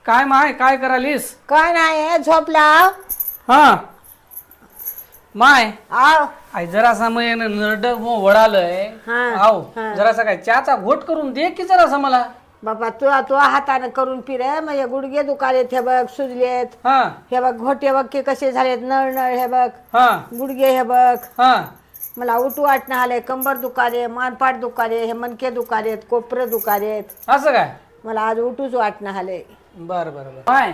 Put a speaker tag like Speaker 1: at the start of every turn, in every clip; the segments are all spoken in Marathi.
Speaker 1: काय माय काय करालीस?
Speaker 2: काय नाही झोपला.
Speaker 1: हा माय
Speaker 2: आव
Speaker 1: आई जरासा मग नरड वडालय.
Speaker 2: हा,
Speaker 1: आव
Speaker 2: हा.
Speaker 1: जरासा काय चहाचा घोट करून दे की जरासा मला.
Speaker 2: बाबा तू हाताने करून पिरे म्हणजे गुडघे दुखालेत हे बघ सुजलेत.
Speaker 1: हा
Speaker 2: हे बघ घोटे बघ की कसे झालेत नळ नळ हे बघ
Speaker 1: हा
Speaker 2: गुडघे हे बघ.
Speaker 1: हा
Speaker 2: मला उठू वाटणं आलंय कंबर दुखाले मानपाट दुखाले हे मनके दुखालेत कोपरे दुखालेत.
Speaker 1: असं काय?
Speaker 2: मला आज उठूच वाटणं आलंय.
Speaker 1: बर बर बर माय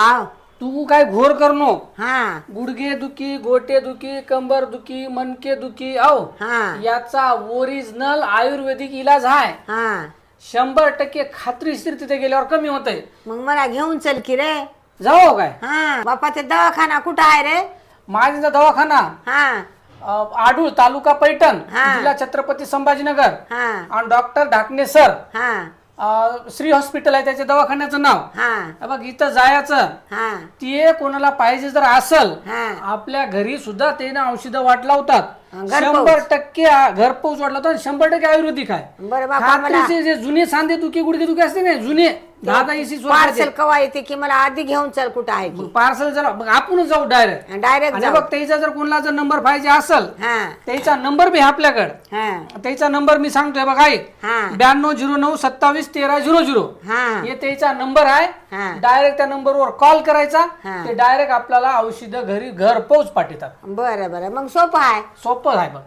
Speaker 2: आव
Speaker 1: तू काय घोर करणो.
Speaker 2: हा
Speaker 1: गुडघे दुखी गोटे दुखी कंबर दुखी मनके दुखी आव
Speaker 2: हा
Speaker 1: याचा ओरिजिनल आयुर्वेदिक इलाज आहे.
Speaker 2: हा
Speaker 1: 100% खात्रीशीर तिथे गेल्यावर कमी होतंय.
Speaker 2: मग मला घेऊन चल की रे.
Speaker 1: जाऊ काय?
Speaker 2: हा बापा ते दवाखाना कुठं आहे रे?
Speaker 1: माझा दवाखाना
Speaker 2: हा
Speaker 1: आडूळ तालुका पैठण
Speaker 2: हा.
Speaker 1: जिल्हा छत्रपती संभाजीनगर
Speaker 2: हा
Speaker 1: आणि डॉक्टर ढाकणे सर
Speaker 2: हा
Speaker 1: श्री हॉस्पिटल आहे त्याच्या दवाखान्याचं नाव.
Speaker 2: हा
Speaker 1: हे बघ इथं जायचं.
Speaker 2: हा
Speaker 1: ते कोणाला पाहिजे जर असल
Speaker 2: हा
Speaker 1: आपल्या घरी सुद्धा ते ना औषधं वाट लावतात.
Speaker 2: घरपोच.
Speaker 1: 100% घरपोच वाट लावतात. 100% आयुर्वेदिक आहे.
Speaker 2: बरं बापा मला
Speaker 1: खात्रीचे जे जुने सांधे दुखी गुडघे दुखी असते ना जुने 10-20
Speaker 2: पार्सल कवा येते की मला आधी घेऊन चल कुठं आहे की
Speaker 1: पार्सल जर मग आपणच जाऊ डायरेक्ट.
Speaker 2: डायरेक्ट
Speaker 1: आणि
Speaker 2: जाऊ.
Speaker 1: बघ त्याचा जर कोणाला जर नंबर पाहिजे असेल
Speaker 2: हा
Speaker 1: त्याचा नंबर बी आपल्याकडे.
Speaker 2: हा
Speaker 1: त्याचा नंबर मी सांगतोय बघा ऐक.
Speaker 2: हा
Speaker 1: 9209271300
Speaker 2: हा
Speaker 1: हे त्याचा नंबर आहे.
Speaker 2: हा
Speaker 1: डायरेक्ट त्या नंबरवर कॉल करायचा.
Speaker 2: हा.
Speaker 1: ते डायरेक्ट आपल्याला औषधं घरी घरपोच पाठवतात.
Speaker 2: बरं बरं मग सोपं आहे.
Speaker 1: सोपं आहे बघ.